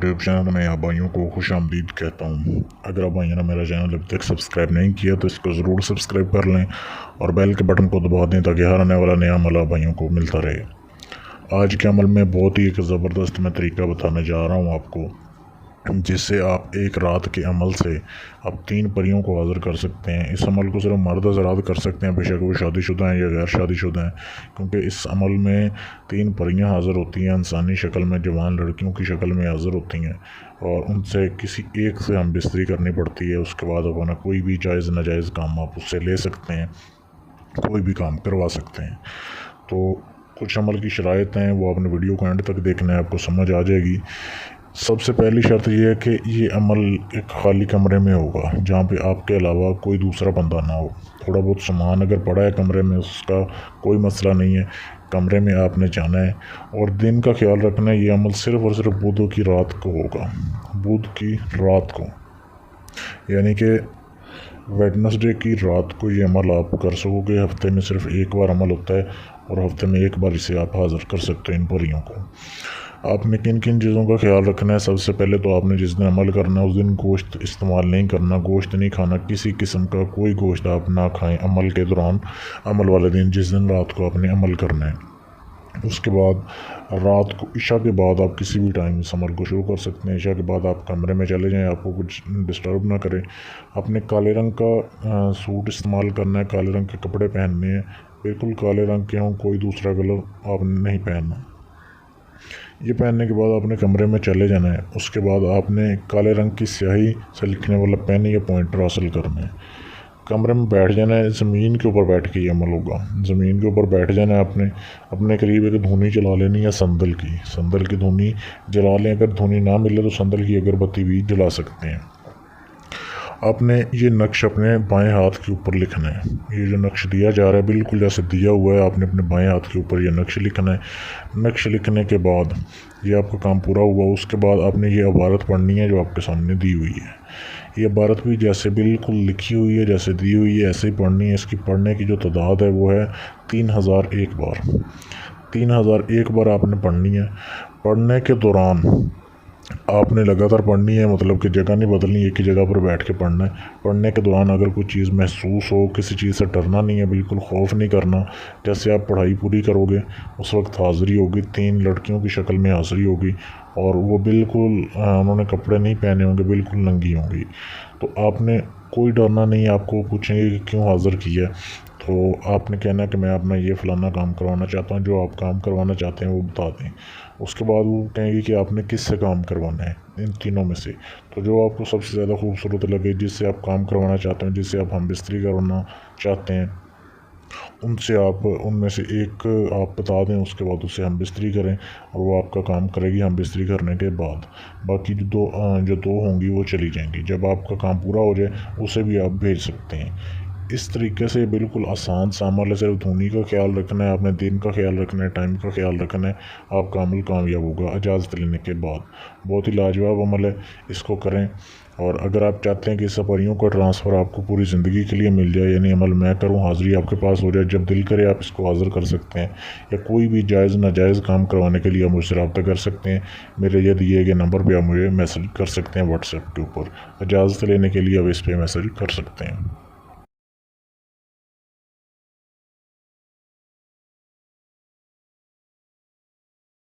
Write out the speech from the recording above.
YouTube channel में आप भाइयों को खुश आमदीद कहता हूँ। अगर आप भाइयों ने मेरा चैनल अभी तक सब्सक्राइब नहीं किया तो इसको ज़रूर सब्सक्राइब कर लें और बेल के बटन को दबा दें ताकि हर आने वाला नया अमल आप भाइयों को मिलता रहे। आज के अमल में बहुत ही एक ज़बरदस्त मैं तरीका बताने जा रहा हूँ आपको, जिससे आप एक रात के अमल से आप 3 परियों को हाज़िर कर सकते हैं। इस अमल को सिर्फ मर्द हज़रात कर सकते हैं, बेशक वो शादीशुदा हैं या गैर शादीशुदा हैं, क्योंकि इस अमल में 3 परियां हाज़िर होती हैं, इंसानी शक्ल में, जवान लड़कियों की शक्ल में हाज़िर होती हैं और उनसे किसी एक से हम बिस्तरी करनी पड़ती है। उसके बाद अपना कोई भी जायज़ नाजायज़ काम आप उससे ले सकते हैं, कोई भी काम करवा सकते हैं। तो कुछ अमल की शराइत हैं, वो आपने वीडियो को एंड तक देखना है, आपको समझ आ जाएगी। सबसे पहली शर्त यह है कि ये अमल एक खाली कमरे में होगा, जहाँ पे आपके अलावा कोई दूसरा बंदा ना हो। थोड़ा बहुत सामान अगर पड़ा है कमरे में उसका कोई मसला नहीं है, कमरे में आपने जाना है और दिन का ख्याल रखना है। ये अमल सिर्फ़ और सिर्फ बुध की रात को होगा, बुध की रात को, यानी कि वेडनेसडे की रात को ये अमल आप कर सकोगे। हफ्ते में सिर्फ एक बार अमल होता है और हफ्ते में एक बार इसे आप हाज़िर कर सकते हैं इन परियों को। आपने किन किन चीज़ों का ख्याल रखना है? सबसे पहले तो आपने जिस दिन अमल करना है उस दिन गोश्त इस्तेमाल नहीं करना, गोश्त नहीं खाना, किसी किस्म का कोई गोश्त आप ना खाएं अमल के दौरान, अमल वाले दिन जिस दिन रात को आपने अमल करना है। उसके बाद रात को इशा के बाद आप किसी भी टाइम इस अमल को शुरू कर सकते हैं। इशा के बाद आप कमरे में चले जाएं, आपको कुछ डिस्टर्ब ना करें। आपने काले रंग का सूट इस्तेमाल करना है, काले रंग के कपड़े पहनने हैं, बिल्कुल काले रंग के हों, कोई दूसरा कलर आपने नहीं पहनना। ये पहनने के बाद आपने कमरे में चले जाना है। उसके बाद आपने काले रंग की स्याही से लिखने वाला पेन या पॉइंटर हासिल करना है। कमरे में बैठ जाना है, ज़मीन के ऊपर बैठ के ये अमल होगा। ज़मीन के ऊपर बैठ जाना है आपने, अपने करीब एक धुनी जला लेनी है, संदल की धुनी जला लें। अगर धुनी ना मिले तो संदल की अगरबत्ती भी जला सकते हैं। आपने ये नक्श अपने बाएं हाथ के ऊपर लिखना है। ये जो नक्श दिया जा रहा है बिल्कुल जैसे दिया हुआ है, आपने अपने बाएं हाथ के ऊपर ये नक्श लिखना है। नक्श लिखने के बाद ये आपका काम पूरा हुआ। उसके बाद आपने ये इबारत पढ़नी है जो आपके सामने दी हुई है। ये इबारत भी जैसे बिल्कुल लिखी हुई है, जैसे दी हुई है, ऐसे ही पढ़नी है। इसकी पढ़ने की जो तादाद है वो है 3001 बार। 3001 बार आपने पढ़नी है। पढ़ने के दौरान आपने लगातार पढ़नी है, मतलब कि जगह नहीं बदलनी, एक ही जगह पर बैठ के पढ़ना है। पढ़ने के दौरान अगर कोई चीज़ महसूस हो, किसी चीज़ से डरना नहीं है, बिल्कुल खौफ नहीं करना। जैसे आप पढ़ाई पूरी करोगे उस वक्त हाज़िरी होगी, 3 लड़कियों की शक्ल में हाज़िरी होगी और वो बिल्कुल उन्होंने कपड़े नहीं पहने होंगे, बिल्कुल नंगी होंगी। तो आपने कोई डरना नहीं है। आपको पूछेंगे कि क्यों हाज़िर किया, तो आपने कहना है कि मैं अपना ये फ़लाना काम करवाना चाहता हूँ। जो आप काम करवाना चाहते हैं वो बता दें। उसके बाद वो कहेंगे कि आपने किससे काम करवाना है इन तीनों में से। तो जो आपको सबसे ज़्यादा खूबसूरत लगे, जिससे आप काम करवाना चाहते हैं, जिससे आप हम बिस्तरी करवाना चाहते हैं, उनसे आप उनमें से एक आप बता दें। उसके बाद उससे हम बिस्तरी करें और वो आपका काम करेगी हम बिस्तरी करने के बाद। बाकी जो दो होंगी वो चली जाएंगी। जब आपका काम पूरा हो जाए उसे भी आप भेज सकते हैं। इस तरीके से बिल्कुल आसान सा अमल है। सिर्फ धुनी का ख्याल रखना है, आपने दिन का ख्याल रखना है, टाइम का ख्याल रखना है, आपका अमल कामयाब होगा इजाज़त लेने के बाद। बहुत ही लाजवाब अमल है, इसको करें। और अगर आप चाहते हैं कि इस परियों का ट्रांसफ़र आपको पूरी ज़िंदगी के लिए मिल जाए, यानी अमल मैं करूं, हाज़िरी आपके पास हो जाए, जब दिल करे आप इसको हाज़िर कर सकते हैं, या कोई भी जायज़ नाजायज़ काम करवाने के लिए आप मुझसे रब्ता कर सकते हैं। मेरे ये दिए गए नंबर पर आप मुझे मैसेज कर सकते हैं व्हाट्सएप के ऊपर। इजाज़त लेने के लिए आप इस पर मैसेज कर सकते हैं।